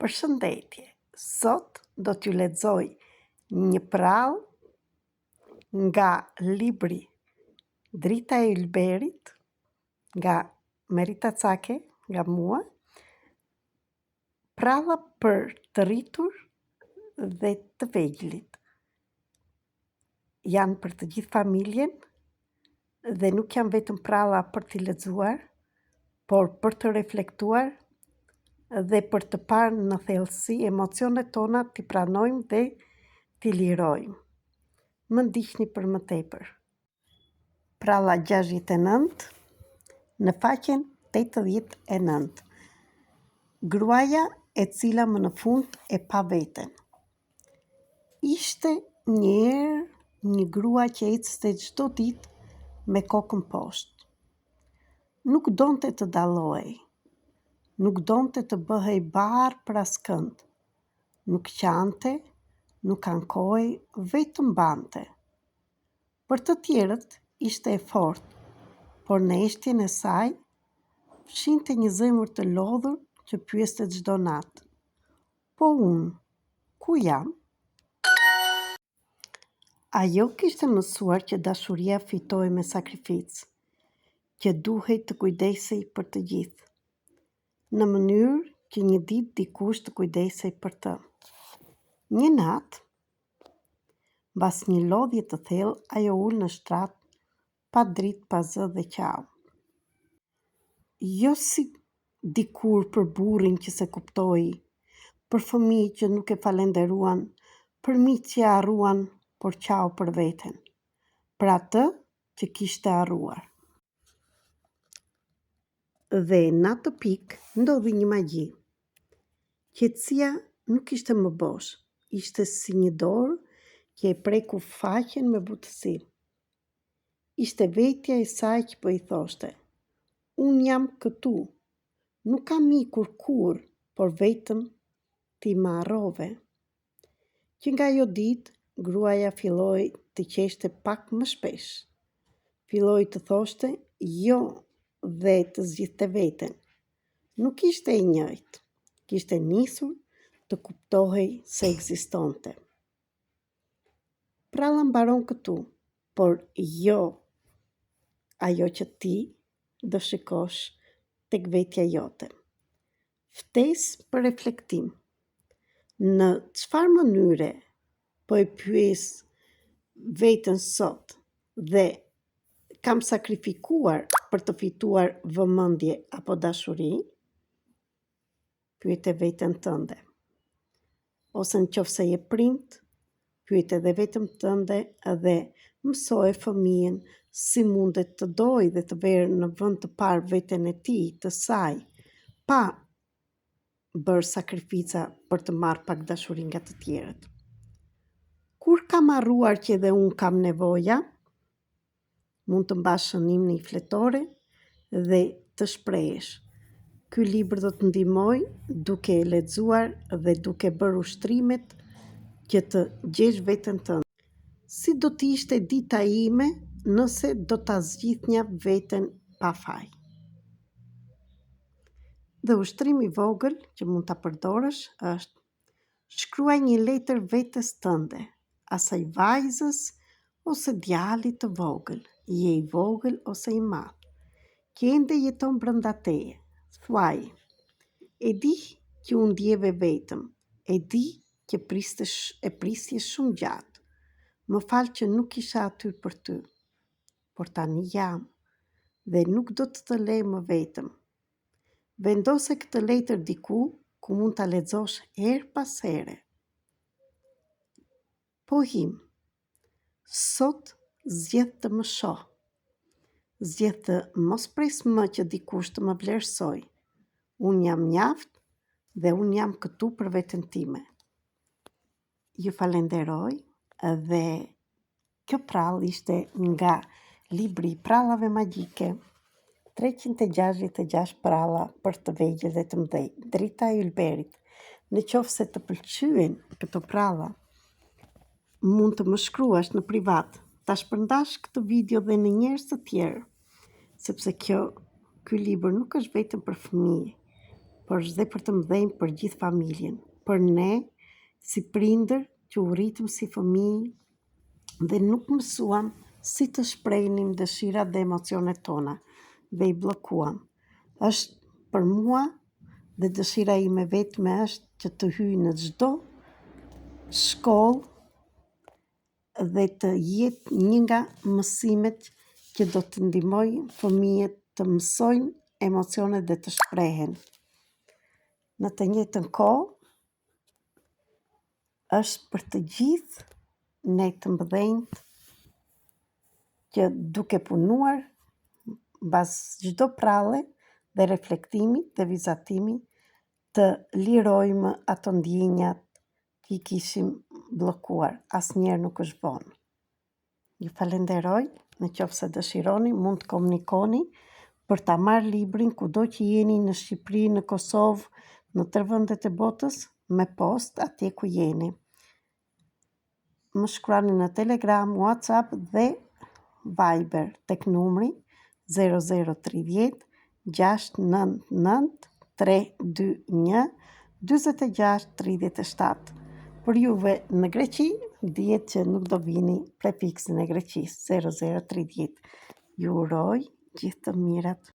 Përshëndetje, sot do t'ju lexoj një prallë nga libri Drita e Ylberit, nga Merita Cake, nga mua, pralla për të rritur dhe të vegjëlit. Janë për të gjithë familjen dhe nuk janë vetëm pralla për t'i lexuar, por për të reflektuar dhe për të parë në thellësi emocionet tona, t'i pranojmë dhe t'i lirojmë. Më ndiqni për më tepër. Pralla 69 në faqen 89. Gruaja e cila më në fund e pa veten. Ishte njëherë një grua që ecste çdo ditë me kokën poshtë. Nuk donte të dallohej. Nuk donte të bëhej barë për askënd. Nuk qante, nuk ankohej, vetëm bante. Për të tjerët ishte e fortë, por në eshtjen e saj fshinte një zemër të lodhur që pyeste çdo natë. Po unë, ku jam? Ajo kishte mësuar që dashuria fitohej me sakrificë, që duhej të kujdesej për të gjithë, në mënyrë që një ditë dikush të kujdesej për të. Një natë, mbas një lodhje të thellë, ajo ul në shtrat, pa dritë, pa zë dhe qau. Jo si dikur për burrin që se kuptoi, për fëmijë që nuk e falenderuan, për miq që harruan, por qau për veten, për atë që kishte harruar. Dhe në atë pikë ndodhi një magji. Qetësia nuk ishte më bosh, ishte si një dorë që e preku faqen me butësi. Ishte vetja e saj që po i thoshte: unë jam këtu, nuk kam ikur kur, por vetëm ti më harrove. Që nga ajo ditë, gruaja filloi të qeshte pak më shpesh. Filloi të thoshte jo dhe të zgjidhte veten. Nuk ishte e njëjtë, kishte nisur të kuptohej se ekzistonte. Pralla mbaron këtu, por jo ajo që ti do shikosh tek vetja jote. Ftesë për reflektim. Në çfarë mënyre po e pyes veten sot dhe kam sakrifikuar për të fituar vëmendje apo dashuri? Pyet e veten tënde. Ose nëse je prind, pyet edhe veten tënde dhe mësoje fëmijën si mundet të dojë dhe të verë në vend të parë veten e tij, të saj, pa bërë sakrifica për të marrë pak dashuri nga të tjerët. Kur kam harruar që edhe unë kam nevoja? Mund të mbash shënim në një fletore dhe të shprehesh. Ky libër do të ndihmoj duke e lexuar dhe duke bërë ushtrimet që të gjesh veten tënde. Si do të ishte dita ime nëse do ta zgjidhnja veten pa faj? Dhe ushtrimi i vogël që mund ta përdorësh është: shkruaj një letër vetes tënde, asaj vajzës ose djalit të vogël, je i vogël ose i madh, që ende jeton brenda teje. Thuaj: e di që u ndjeve vetëm, e di që prisje shumë gjatë. Më fal që nuk isha aty për ty, por tani jam dhe nuk do të lej më vetëm. Vendose këtë letër diku ku mund ta lexosh her pas here. Po him, sot zgjedh të më shoh. Zgjedh të mos pres më që dikush të më vlerësoj. Unë jam mjaft dhe unë jam këtu për veten time. Ju falenderoj dhe kjo prallë ishte nga libri Prallave Magjike, 366 pralla për të vegjël dhe të mëdhenj, Drita e Ylberit. Në qoftë se të pëlqyen këto pralla, mund të më shkruash në privat, ta shpërndash këtë video dhe në njerëz të tjerë, sepse ky libër nuk është vetëm për fëmijë, dhe për të mëdhenj, për gjithë familjen. Për ne, si prindër që u rritëm si fëmijë dhe nuk mësuam si të shprehnim dëshirat dhe emocionet tona dhe i bllokuam. Është për mua dhe dëshira ime vetme është që të hyj në çdo shkollë dhe të jetë një nga mësimet që do të ndihmoj fëmijët të mësojnë emocionet dhe të shprehen. Në të njëjtën kohë, është për të gjithë ne të mëdhenjt që duke punuar bazë çdo pralle dhe reflektimi dhe vizatimi të lirojmë ato ndjenjat që i kishim bllokuar. Asnjëherë nuk është vonë. Ju falenderoj, në qoftë se dëshironi, mund të komunikoni për ta marrë librin kudo që jeni në Shqipëri, në Kosovë, në tërë vendet e botës, me post atje ku jeni. Më shkruani në Telegram, WhatsApp dhe Viber tek numri 0030 699 321 46 37. Për juve në Greqi, dihet që nuk do vini prefiksin e Greqisë 0030. Ju uroj gjithë të mirat.